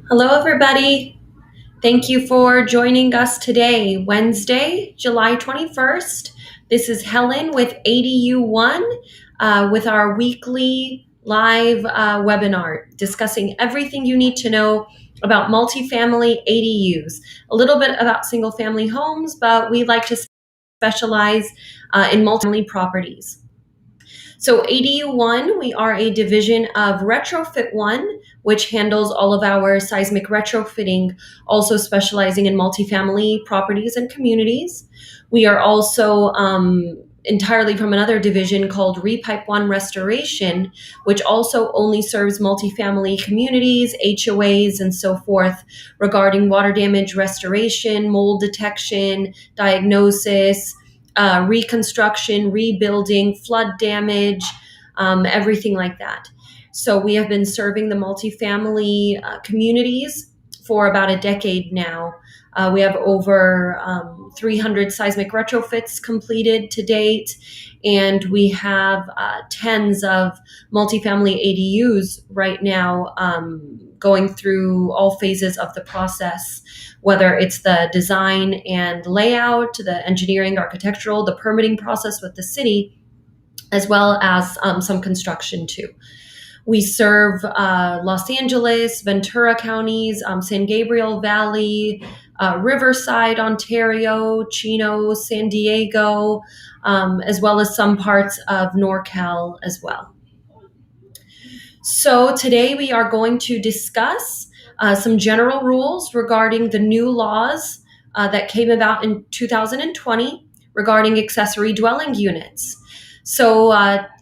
Hello, everybody. Thank you for joining us today, Wednesday, July 21st. This is Helen with ADU1 with our weekly live webinar discussing everything you need to know about multifamily ADUs, a little bit about single family homes, but we like to specialize in multifamily properties. So ADU1, we are a division of Retrofit One, which handles all of our seismic retrofitting, also specializing in multifamily properties and communities. We are also entirely from another division called Repipe One Restoration, which also only serves multifamily communities, HOAs, and so forth regarding water damage restoration, mold detection, diagnosis, reconstruction, rebuilding, flood damage, everything like that. So we have been serving the multifamily communities for about a decade now. We have over 300 seismic retrofits completed to date, and we have tens of multifamily ADUs right now going through all phases of the process, whether it's the design and layout, the engineering, architectural, the permitting process with the city, as well as some construction too. We serve Los Angeles, Ventura counties, San Gabriel Valley, Riverside, Ontario, Chino, San Diego, as well as some parts of NorCal as well. So today we are going to discuss some general rules regarding the new laws that came about in 2020 regarding accessory dwelling units. So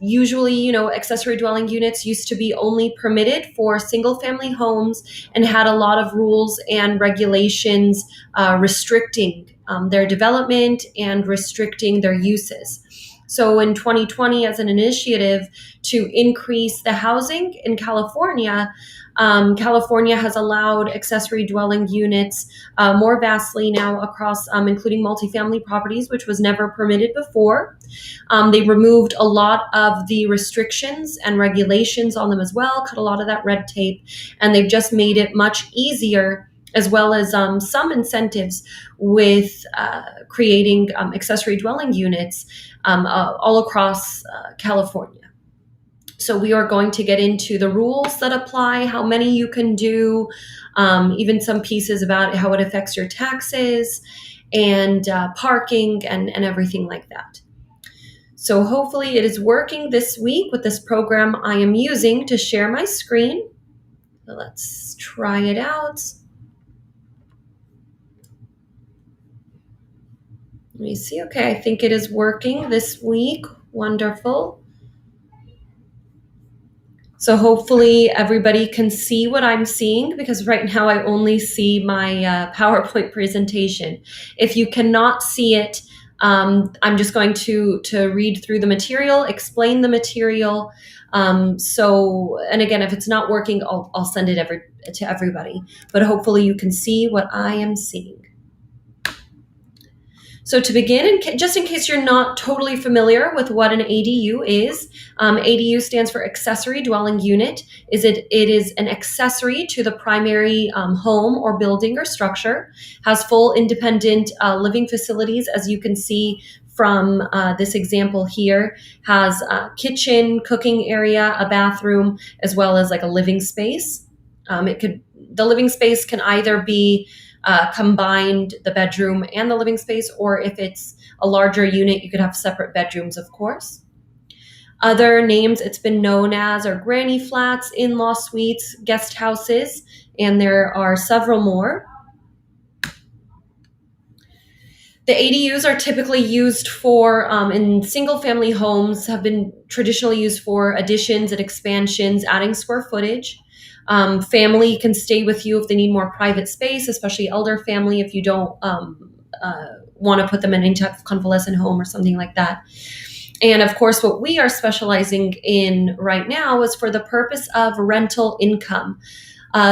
usually, accessory dwelling units used to be only permitted for single family homes and had a lot of rules and regulations restricting their development and restricting their uses. So in 2020, as an initiative to increase the housing in California, California has allowed accessory dwelling units more vastly now across, including multifamily properties, which was never permitted before. They removed a lot of the restrictions and regulations on them as well, cut a lot of that red tape, and they've just made it much easier, as well as some incentives with creating accessory dwelling units all across California. So we are going to get into the rules that apply, how many you can do, even some pieces about how it affects your taxes and parking and everything like that. So hopefully it is working this week with this program I am using to share my screen. So let's try it out. Let me see. Okay, I think it is working this week. Wonderful. So hopefully everybody can see what I'm seeing, because right now I only see my PowerPoint presentation. If you cannot see it, I'm just going to read through the material, explain the material. And again, if it's not working, I'll send it to everybody. But hopefully you can see what I am seeing. So to begin, just in case you're not totally familiar with what an ADU is, ADU stands for Accessory Dwelling Unit. It is an accessory to the primary home or building or structure, has full independent living facilities, as you can see from this example here, has a kitchen, cooking area, a bathroom, as well as like a living space. The living space can either be combined, the bedroom and the living space, or if it's a larger unit, you could have separate bedrooms, of course. Other names it's been known as are granny flats, in-law suites, guest houses, and there are several more. The ADUs are typically used for, in single family homes, have been traditionally used for additions and expansions, adding square footage. Family can stay with you if they need more private space, especially elder family, if you don't want to put them in any type of convalescent home or something like that. And of course, what we are specializing in right now is for the purpose of rental income.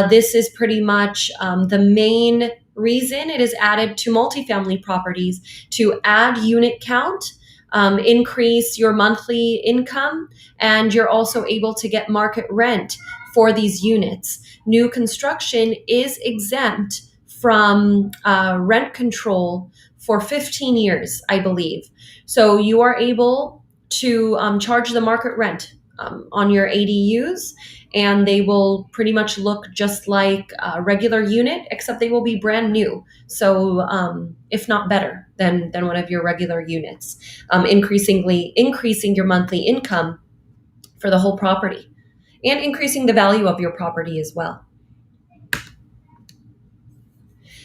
This is pretty much the main reason it is added to multifamily properties, to add unit count, increase your monthly income, and you're also able to get market rent for these units. New construction is exempt from rent control for 15 years, I believe. So you are able to charge the market rent on your ADUs, and they will pretty much look just like a regular unit, except they will be brand new. So if not better than one of your regular units, increasing your monthly income for the whole property and increasing the value of your property as well.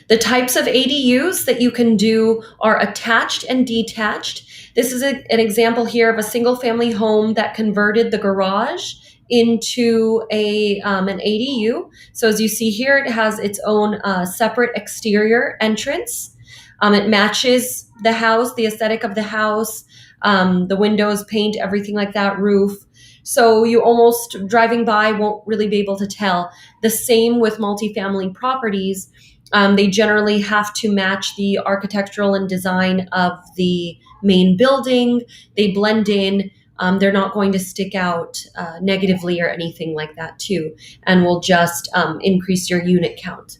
The types of ADUs that you can do are attached and detached. This is an example here of a single family home that converted the garage into an ADU. So as you see here, it has its own separate exterior entrance. It matches the house, the aesthetic of the house, the windows, paint, everything like that, roof. So you almost driving by won't really be able to tell. The same with multifamily properties. They generally have to match the architectural and design of the main building. They blend in. They're not going to stick out negatively or anything like that too, and will just increase your unit count.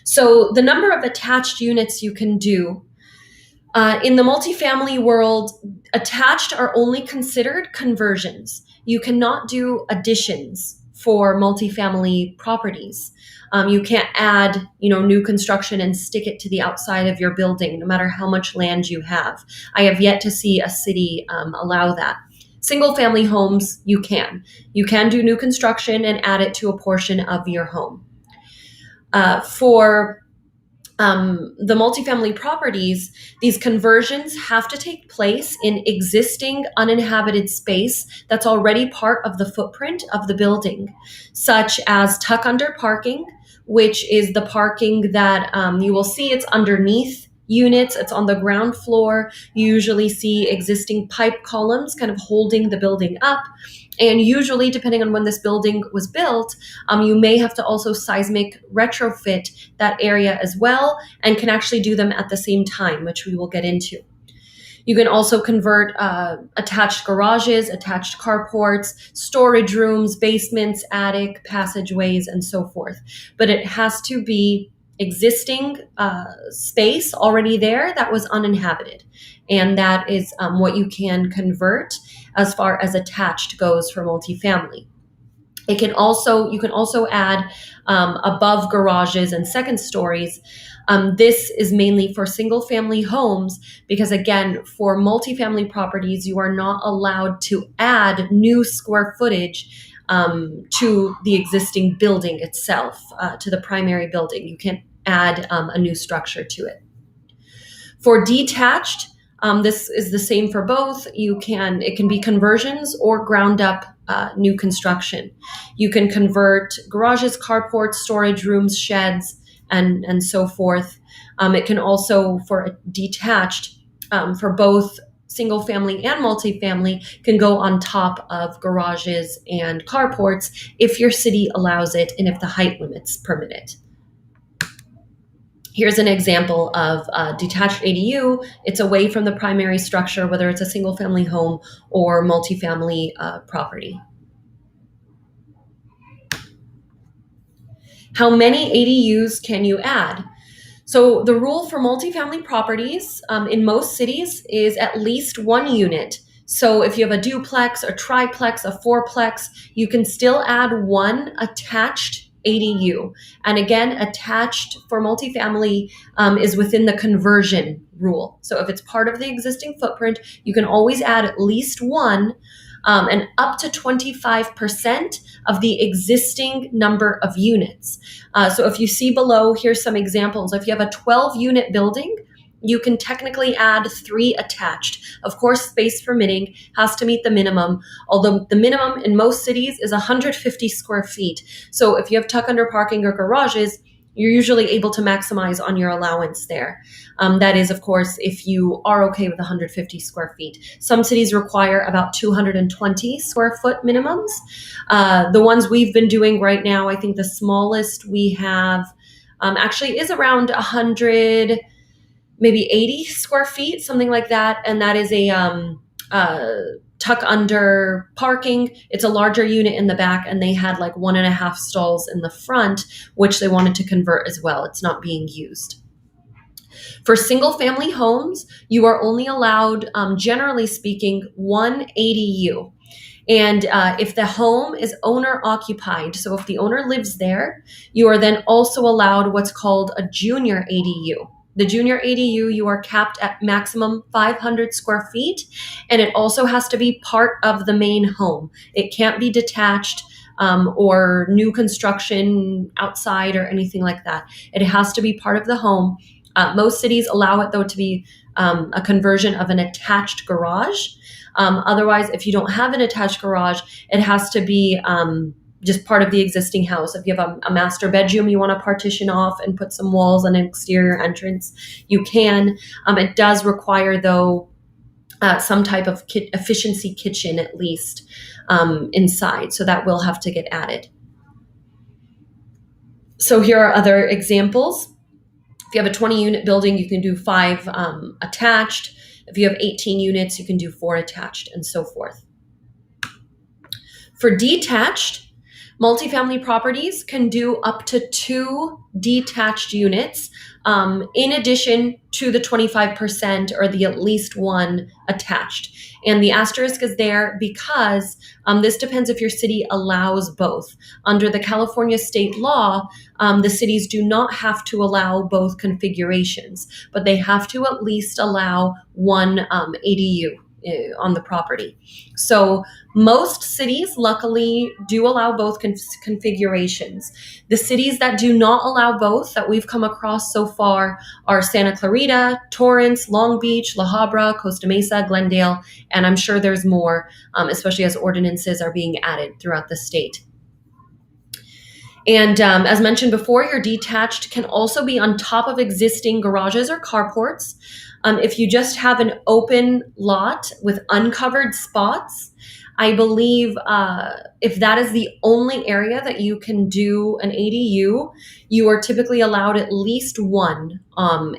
So the number of attached units you can do in the multifamily world, attached are only considered conversions. You cannot do additions for multifamily properties. You can't add, new construction and stick it to the outside of your building, no matter how much land you have. I have yet to see a city allow that. Single family homes, you can. You can do new construction and add it to a portion of your home. For the multifamily properties, these conversions have to take place in existing uninhabited space that's already part of the footprint of the building, such as tuck under parking, which is the parking that you will see it's underneath units. It's on the ground floor. You usually see existing pipe columns kind of holding the building up. And usually, depending on when this building was built, you may have to also seismic retrofit that area as well, and can actually do them at the same time, which we will get into. You can also convert attached garages, attached carports, storage rooms, basements, attic, passageways, and so forth. But it has to be existing space already there that was uninhabited. And that is what you can convert as far as attached goes for multifamily. You can also add above garages and second stories. This is mainly for single family homes because, again, for multifamily properties, you are not allowed to add new square footage to the existing building itself, to the primary building. You can't add a new structure to it. For detached, this is the same for both. It can be conversions or ground up new construction. You can convert garages, carports, storage rooms, sheds, and so forth. It can also, for detached, for both single family and multifamily, can go on top of garages and carports if your city allows it and if the height limits permit it. Here's an example of a detached ADU. It's away from the primary structure, whether it's a single family home or multifamily property. How many ADUs can you add? So the rule for multifamily properties in most cities is at least one unit. So if you have a duplex, a triplex, a fourplex, you can still add one attached ADU. And again, attached for multifamily is within the conversion rule. So if it's part of the existing footprint, you can always add at least one and up to 25% of the existing number of units. So if you see below, here's some examples. If you have a 12-unit building, you can technically add 3 attached. Of course, space permitting has to meet the minimum, although the minimum in most cities is 150 square feet. So if you have tuck under parking or garages, you're usually able to maximize on your allowance there. That is, of course, if you are okay with 150 square feet. Some cities require about 220 square foot minimums. The ones we've been doing right now, I think the smallest we have actually is around 100, maybe 80 square feet, something like that. And that is a tuck under parking. It's a larger unit in the back, and they had like 1.5 stalls in the front, which they wanted to convert as well. It's not being used. For single family homes, you are only allowed, generally speaking, one ADU. And if the home is owner occupied, so if the owner lives there, you are then also allowed what's called a junior ADU. The junior ADU, you are capped at maximum 500 square feet, and it also has to be part of the main home. It can't be detached or new construction outside or anything like that. It has to be part of the home. Most cities allow it, though, to be a conversion of an attached garage. Otherwise, if you don't have an attached garage, it has to be just part of the existing house. If you have a master bedroom you want to partition off and put some walls and an exterior entrance, you can. It does require, though, some type of efficiency kitchen at least inside. So that will have to get added. So here are other examples. If you have a 20-unit building, you can do 5 attached. If you have 18 units, you can do 4 attached, and so forth. For detached, multifamily properties can do up to 2 detached units in addition to the 25% or the at least 1 attached. And the asterisk is there because this depends if your city allows both. Under the California state law, the cities do not have to allow both configurations, but they have to at least allow 1 ADU on the property. So most cities, luckily, do allow both configurations. The cities that do not allow both that we've come across so far are Santa Clarita, Torrance, Long Beach, La Habra, Costa Mesa, Glendale, and I'm sure there's more, especially as ordinances are being added throughout the state. And as mentioned before, your detached can also be on top of existing garages or carports. If you just have an open lot with uncovered spots, I believe if that is the only area that you can do an ADU, you are typically allowed at least 1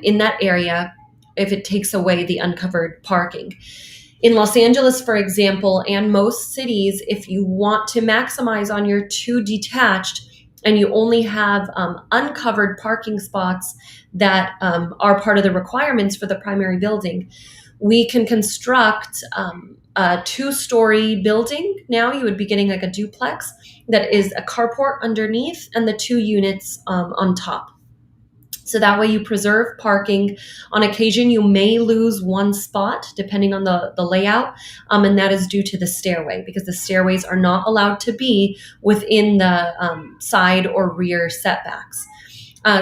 in that area if it takes away the uncovered parking. In Los Angeles, for example, and most cities, if you want to maximize on your 2 detached, and you only have uncovered parking spots that are part of the requirements for the primary building, we can construct a 2-story building. Now you would be getting like a duplex that is a carport underneath and the 2 units on top. So that way you preserve parking. On occasion, you may lose 1 spot depending on the layout, and that is due to the stairway because the stairways are not allowed to be within the side or rear setbacks.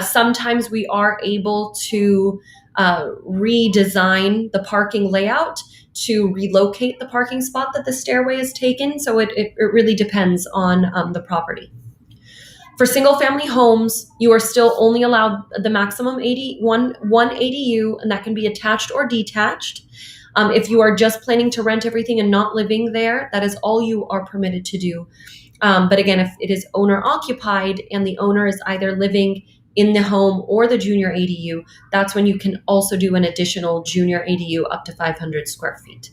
Sometimes we are able to redesign the parking layout to relocate the parking spot that the stairway is taken. So it really depends on the property. For single family homes, you are still only allowed the maximum one ADU, and that can be attached or detached. If you are just planning to rent everything and not living there, that is all you are permitted to do. But again, if it is owner occupied and the owner is either living in the home or the junior ADU, that's when you can also do an additional junior ADU up to 500 square feet.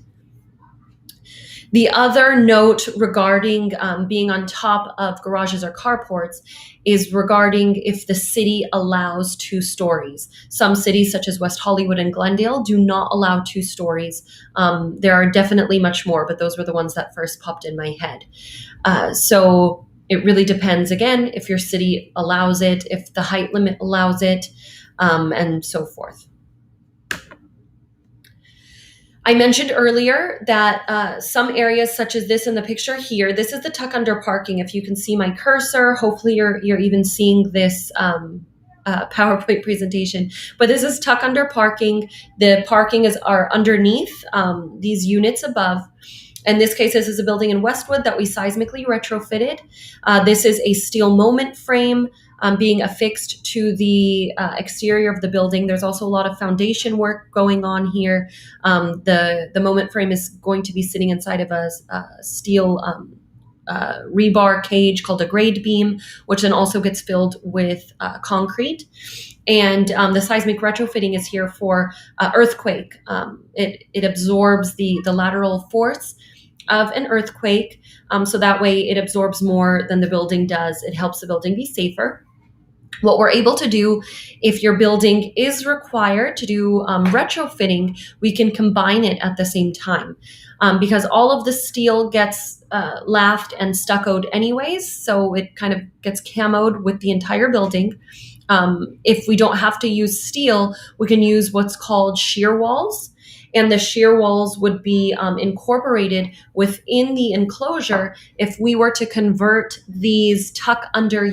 The other note regarding being on top of garages or carports is regarding if the city allows 2 stories. Some cities, such as West Hollywood and Glendale, do not allow 2 stories. There are definitely much more, but those were the ones that first popped in my head. So it really depends, again, if your city allows it, if the height limit allows it, and so forth. I mentioned earlier that some areas such as this in the picture here, this is the tuck under parking. If you can see my cursor, hopefully you're even seeing this PowerPoint presentation, but this is tuck under parking. The parking are underneath these units above. In this case, this is a building in Westwood that we seismically retrofitted. This is a steel moment frame being affixed to the exterior of the building. There's also a lot of foundation work going on here. The moment frame is going to be sitting inside of a steel rebar cage called a grade beam, which then also gets filled with concrete. And the seismic retrofitting is here for earthquake. It absorbs the lateral force of an earthquake. So that way it absorbs more than the building does. It helps the building be safer. What we're able to do, if your building is required to do retrofitting, we can combine it at the same time, because all of the steel gets lathed and stuccoed anyways, so it kind of gets camoed with the entire building. If we don't have to use steel, we can use what's called shear walls. And the shear walls would be incorporated within the enclosure. If we were to convert these tuck under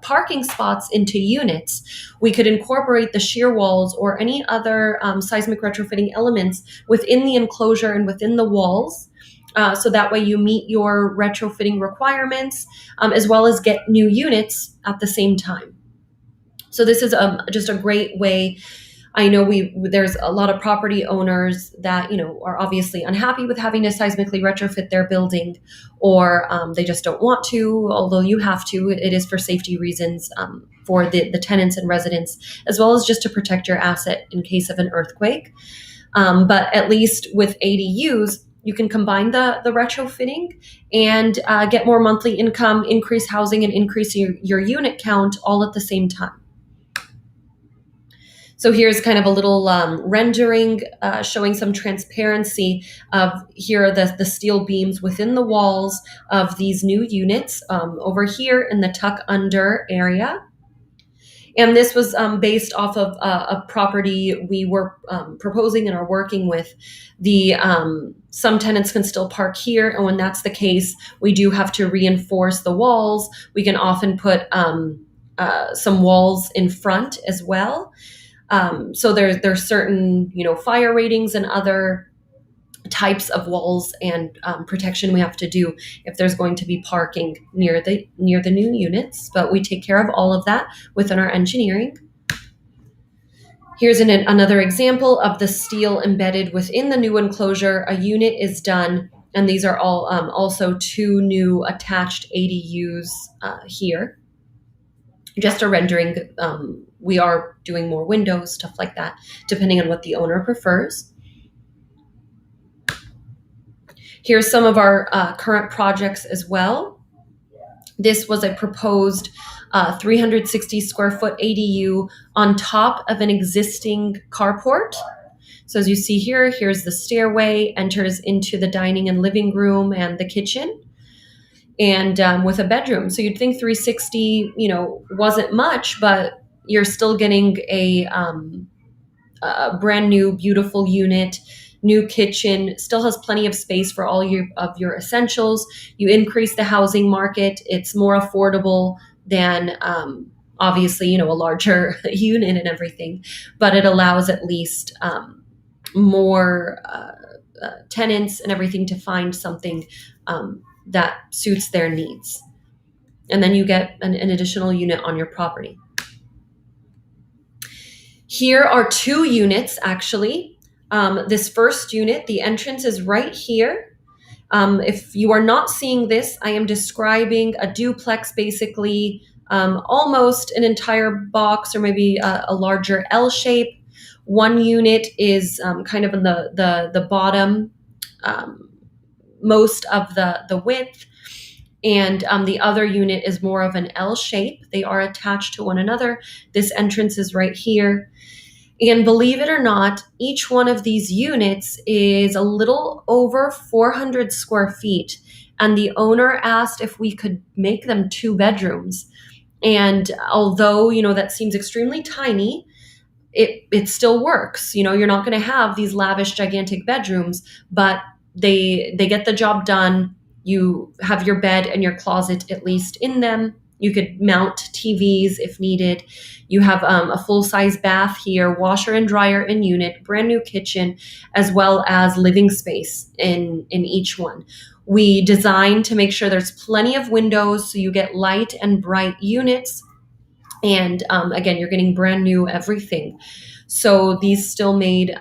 parking spots into units, we could incorporate the shear walls or any other seismic retrofitting elements within the enclosure and within the walls. So that way you meet your retrofitting requirements, as well as get new units at the same time. So this is just a great way. I know there's a lot of property owners that, are obviously unhappy with having to seismically retrofit their building, or they just don't want to, although you have to. It is for safety reasons, for the tenants and residents, as well as just to protect your asset in case of an earthquake. But at least with ADUs, you can combine the retrofitting and get more monthly income, increase housing, and increase your unit count all at the same time. So here's kind of a little rendering showing some transparency of here are the steel beams within the walls of these new units over here in the tuck under area. And this was based off of a property we were proposing and are working with. Some tenants can still park here, and when that's the case, we do have to reinforce the walls. We can often put some walls in front as well. So there's certain, fire ratings and other types of walls and protection we have to do if there's going to be parking near the new units. But we take care of all of that within our engineering. Here's another example of the steel embedded within the new enclosure. A unit is done, and these are all also 2 new attached ADUs here. Just a rendering. We are doing more windows, stuff like that, depending on what the owner prefers. Here's some of our current projects as well. This was a proposed 360 square foot ADU on top of an existing carport. So as you see here, here's the stairway, enters into the dining and living room and the kitchen, and with a bedroom. So you'd think 360, wasn't much, but you're still getting a brand new, beautiful unit, new kitchen, still has plenty of space for all of your essentials. You increase the housing market. It's more affordable than obviously, a larger unit and everything, but it allows at least more tenants and everything to find something that suits their needs. And then you get an additional unit on your property. Here are 2 units, actually. This first unit, the entrance is right here. If you are not seeing this, I am describing a duplex, basically almost an entire box or maybe a larger L shape. One unit is kind of in the bottom, most of the width, and the other unit is more of an L shape. They are attached to one another. This entrance is right here. And believe it or not, each one of these units is a little over 400 square feet. And the owner asked if we could make them 2 bedrooms. And although, that seems extremely tiny, it still works. You're not going to have these lavish, gigantic bedrooms, but they get the job done. You have your bed and your closet at least in them. You could mount TVs if needed. You have a full-size bath here, washer and dryer in unit, brand new kitchen, as well as living space in each one. We designed to make sure there's plenty of windows so you get light and bright units. And again, you're getting brand new everything. So these still made,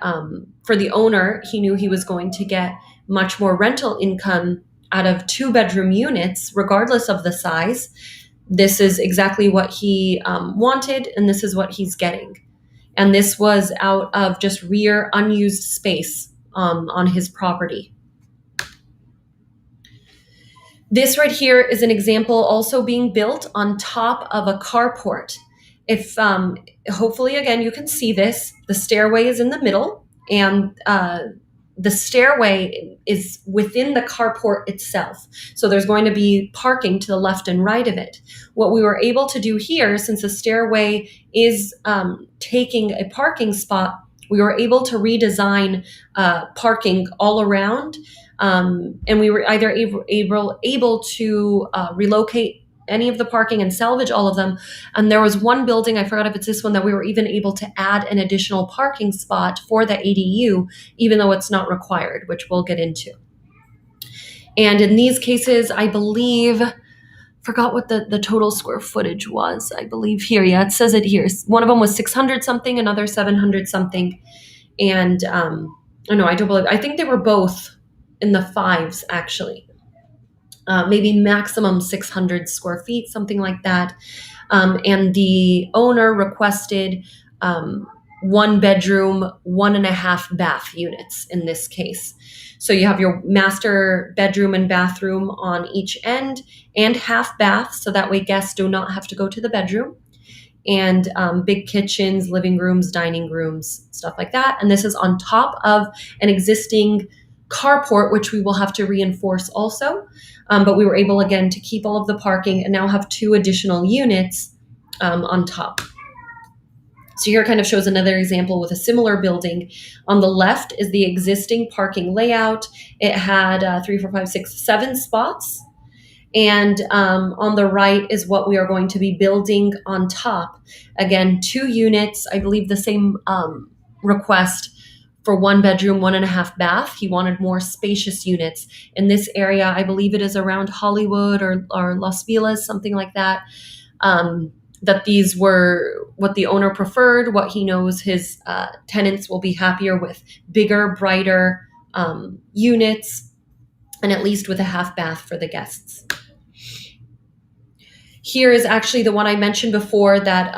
for the owner, he knew he was going to get much more rental income out of 2-bedroom units, regardless of the size. This is exactly what he wanted, and this is what he's getting. And this was out of just rear unused space on his property. This right here is an example also being built on top of a carport. If hopefully again you can see this, the stairway is in the middle, and the stairway is within the carport itself. So there's going to be parking to the left and right of it. What we were able to do here, since the stairway is taking a parking spot, we were able to redesign parking all around. And we were either able to relocate any of the parking and salvage all of them. And there was one building, I forgot if it's this one, that we were even able to add an additional parking spot for the ADU, even though it's not required, which we'll get into. And in these cases, I believe, forgot what the total square footage was. I believe here, yeah, it says it here. One of them was 600 something, another 700 something. And I think they were both in the fives, actually. Maybe maximum 600 square feet, something like that. And the owner requested 1 bedroom, 1.5 bath units in this case. So you have your master bedroom and bathroom on each end and half bath, so that way guests do not have to go to the bedroom. And big kitchens, living rooms, dining rooms, stuff like that. And this is on top of an existing carport, which we will have to reinforce also. But we were able, again, to keep all of the parking and now have 2 additional units on top. So here kind of shows another example with a similar building. On the left is the existing parking layout. It had 3, 4, 5, 6, 7 spots. And on the right is what we are going to be building on top. Again, 2 units, I believe the same request for 1 bedroom, 1.5 bath. He wanted more spacious units. In this area, I believe it is around Hollywood or Las Vegas, something like that. That these were what the owner preferred, what he knows his tenants will be happier with. Bigger, brighter units, and at least with a half bath for the guests. Here is actually the one I mentioned before that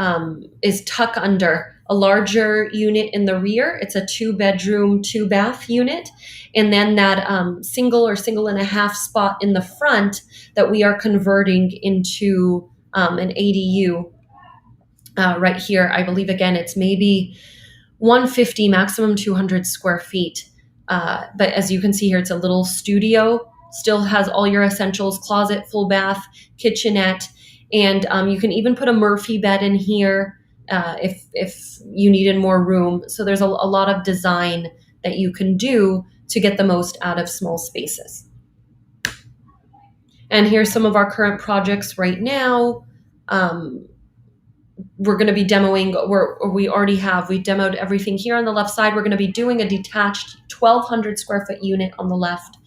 is tuck under a larger unit in the rear. It's a 2 bedroom, 2 bath unit. And then that single or 1.5 spot in the front that we are converting into an ADU right here. I believe, again, it's maybe 150, maximum 200 square feet. But as you can see here, it's a little studio, still has all your essentials, closet, full bath, kitchenette. And you can even put a Murphy bed in here if you needed more room. So there's a lot of design that you can do to get the most out of small spaces. And here's some of our current projects right now. We're going to be demoing, we demoed everything here on the left side. We're going to be doing a detached 1,200 square foot unit on the left.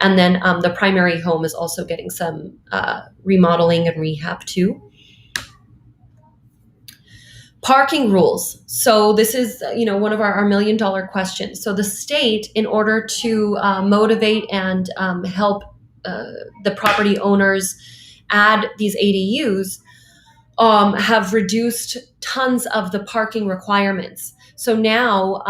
And then the primary home is also getting some remodeling and rehab too. Parking rules. So this is, one of our $1 million questions. So the state, in order to motivate and help the property owners add these ADUs, have reduced tons of the parking requirements. So now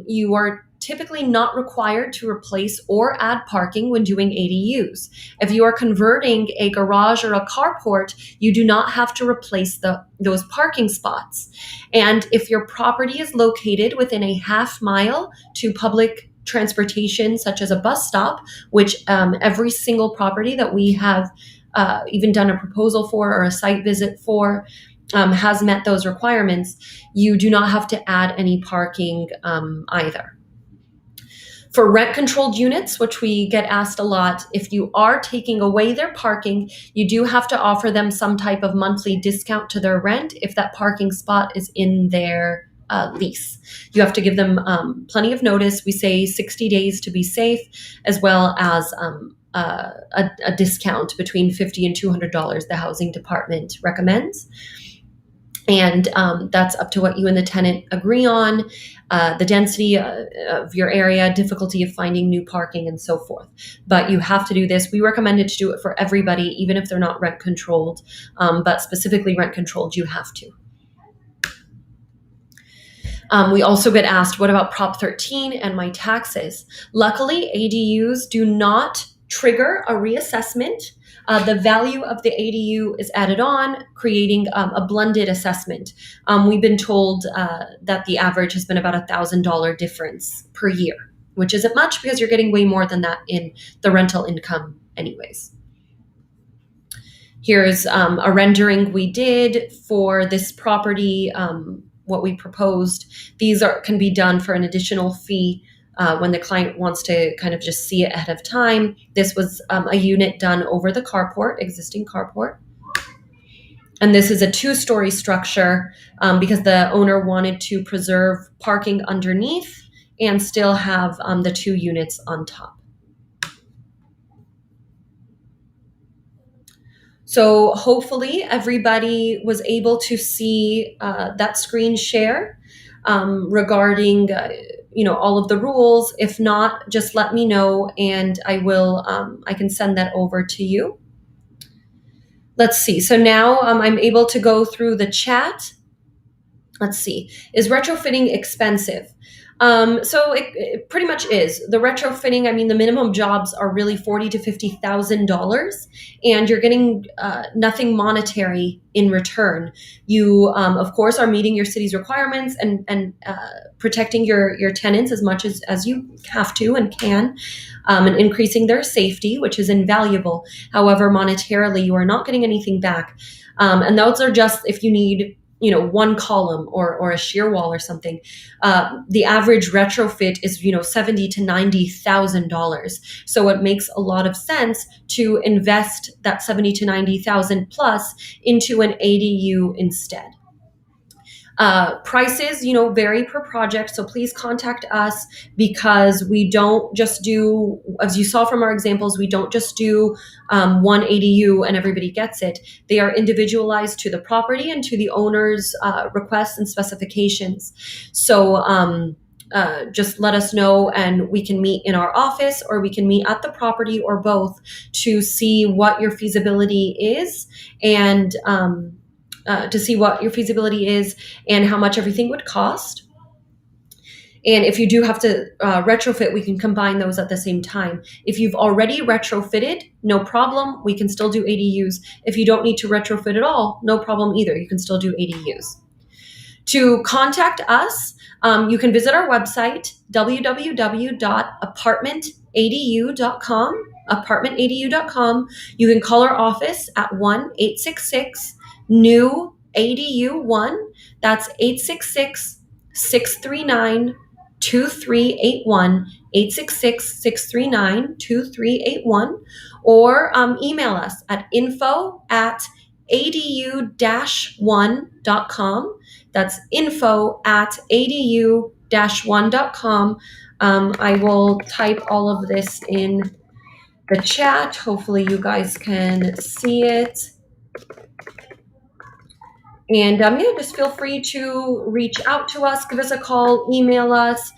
you are typically not required to replace or add parking when doing ADUs. If you are converting a garage or a carport, you do not have to replace those parking spots. And if your property is located within a half mile to public transportation, such as a bus stop, which every single property that we have even done a proposal for or a site visit for has met those requirements, you do not have to add any parking either. For rent-controlled units, which we get asked a lot, if you are taking away their parking, you do have to offer them some type of monthly discount to their rent if that parking spot is in their lease. You have to give them plenty of notice. We say 60 days to be safe, as well as a discount between $50 and $200 the housing department recommends. And that's up to what you and the tenant agree on, the density of your area, difficulty of finding new parking, and so forth. But you have to do this. We recommend it to do it for everybody, even if they're not rent controlled, but specifically rent controlled, you have to. We also get asked, what about Prop 13 and my taxes? Luckily, ADUs do not trigger a reassessment. The value of the ADU is added on, creating a blended assessment. We've been told that the average has been about $1,000 difference per year, which isn't much because you're getting way more than that in the rental income anyways. Here's a rendering we did for this property, what we proposed. These can be done for an additional fee when the client wants to kind of just see it ahead of time. This was a unit done over the carport, existing carport. And this is a 2-story structure because the owner wanted to preserve parking underneath and still have the 2 units on top. So hopefully everybody was able to see that screen share regarding all of the rules. If not, just let me know and I can send that over to you. Let's see. So now I'm able to go through the chat. Let's see. Is retrofitting expensive? So it pretty much is. The retrofitting, the minimum jobs are really $40,000 to $50,000, and you're getting nothing monetary in return. You, of course, are meeting your city's requirements and protecting your tenants as much as you have to and can, and increasing their safety, which is invaluable. However, monetarily, you are not getting anything back. And those are just if you need one column or a shear wall or something. The average retrofit is, $70,000 to $90,000. So it makes a lot of sense to invest that $70,000 to $90,000 plus into an ADU instead. Prices, vary per project. So please contact us because we don't just do, as you saw from our examples, we don't just do one ADU and everybody gets it. They are individualized to the property and to the owner's requests and specifications. So just let us know and we can meet in our office or we can meet at the property or both to see what your feasibility is and how much everything would cost. And if you do have to retrofit, we can combine those at the same time. If you've already retrofitted, no problem. We can still do ADUs. If you don't need to retrofit at all, no problem either. You can still do ADUs. To contact us, you can visit our website, www.apartmentadu.com, apartmentadu.com. You can call our office at 1-866-NEW ADU1. That's 866-639-2381, 866-639-2381, or email us at info@adu-1.com. That's info@adu-1.com. I will type all of this in the chat. Hopefully you guys can see it. And just feel free to reach out to us, give us a call, email us.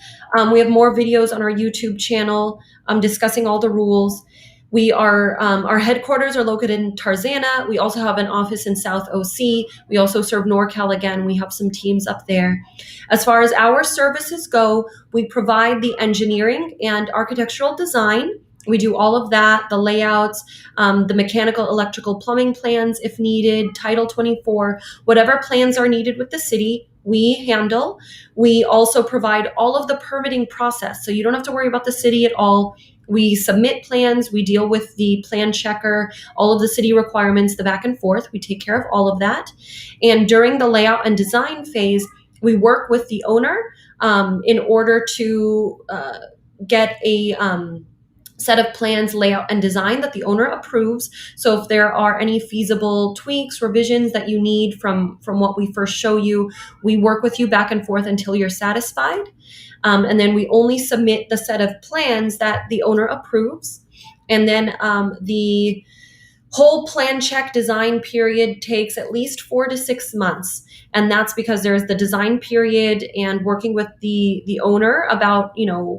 We have more videos on our YouTube channel discussing all the rules. We are, our headquarters are located in Tarzana. We also have an office in South OC. We also serve NorCal again. We have some teams up there. As far as our services go, we provide the engineering and architectural design. We do all of that, the layouts, the mechanical, electrical, plumbing plans if needed, Title 24, whatever plans are needed with the city, we handle. We also provide all of the permitting process. So you don't have to worry about the city at all. We submit plans, we deal with the plan checker, all of the city requirements, the back and forth. We take care of all of that. And during the layout and design phase, we work with the owner in order to get a set of plans, layout, and design that the owner approves. So if there are any feasible tweaks, revisions that you need from what we first show you, we work with you back and forth until you're satisfied. And then we only submit the set of plans that the owner approves. And then the whole plan check design period takes at least 4 to 6 months. And that's because there's the design period and working with the owner about,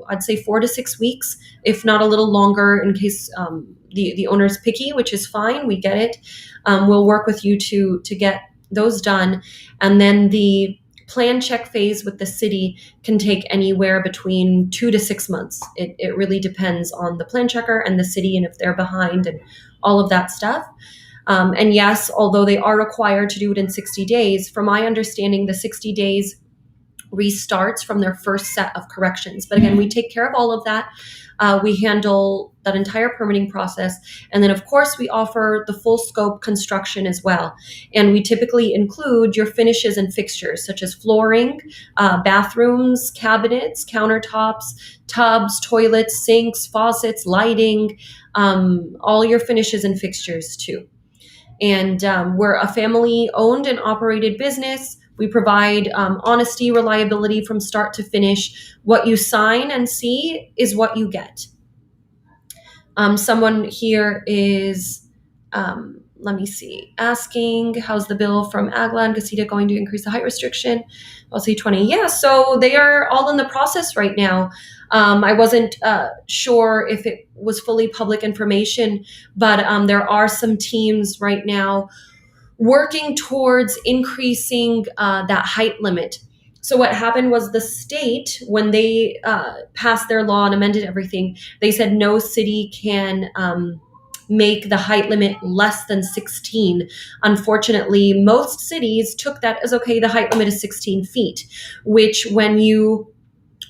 I'd say 4 to 6 weeks, if not a little longer in case the owner's picky, which is fine. We get it. We'll work with you to get those done. And then the plan check phase with the city can take anywhere between 2 to 6 months. It really depends on the plan checker and the city and if they're behind and all of that stuff. And yes, although they are required to do it in 60 days, from my understanding, the 60 days restarts from their first set of corrections. But again, we take care of all of that. We handle that entire permitting process. And then, of course, we offer the full scope construction as well. And we typically include your finishes and fixtures, such as flooring, bathrooms, cabinets, countertops, tubs, toilets, sinks, faucets, lighting, all your finishes and fixtures too. And we're a family owned and operated business. We provide honesty, reliability from start to finish. What you sign and see is what you get. Someone here is, let me see, asking, how's the bill from Agla and Casita going to increase the height restriction? I'll say 20. Yeah, so they are all in the process right now. I wasn't sure if it was fully public information, but there are some teams right now working towards increasing that height limit. So what happened was the state, when they passed their law and amended everything, they said no city can make the height limit less than 16. Unfortunately, most cities took that as, okay, the height limit is 16 feet, which when you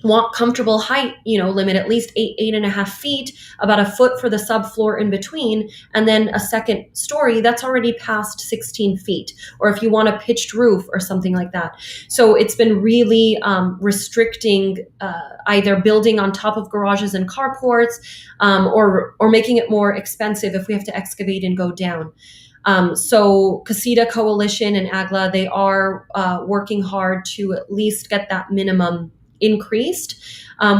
want comfortable height, limit at least 8.5 feet, about a foot for the subfloor in between, and then a second story, that's already past 16 feet. Or if you want a pitched roof or something like that. So it's been really restricting either building on top of garages and carports, or making it more expensive if we have to excavate and go down. So Casita Coalition and AGLA, they are working hard to at least get that minimum increased.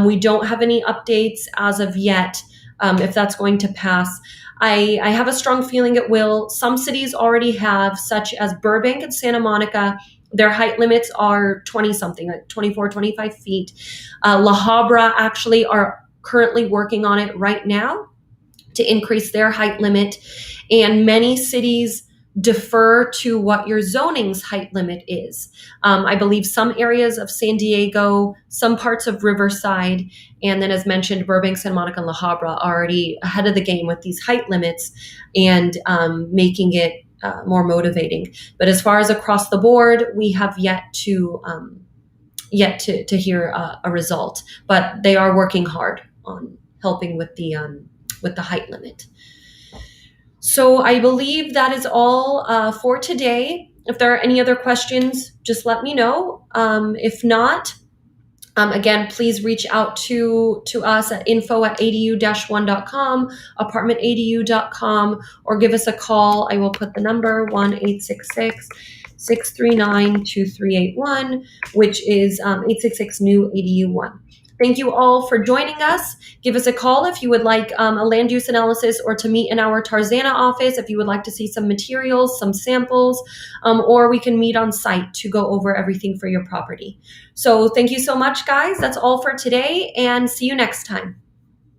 We don't have any updates as of yet if that's going to pass. I have a strong feeling it will. Some cities already have, such as Burbank and Santa Monica. Their height limits are 20-something, like 24, 25 feet. La Habra actually are currently working on it right now to increase their height limit. And many cities defer to what your zoning's height limit is. I believe some areas of San Diego, some parts of Riverside, and then as mentioned, Burbank, Santa Monica, and La Habra are already ahead of the game with these height limits and making it more motivating. But as far as across the board, we have yet to hear a result. But they are working hard on helping with the height limit. So I believe that is all for today. If there are any other questions, just let me know. If not, again, please reach out to us at info@adu-1.com, apartmentadu.com, or give us a call. I will put the number 1-866-639-2381, which is 866-NEW-ADU1. Thank you all for joining us. Give us a call if you would like a land use analysis, or to meet in our Tarzana office if you would like to see some materials, some samples, or we can meet on site to go over everything for your property. So thank you so much, guys. That's all for today, and see you next time.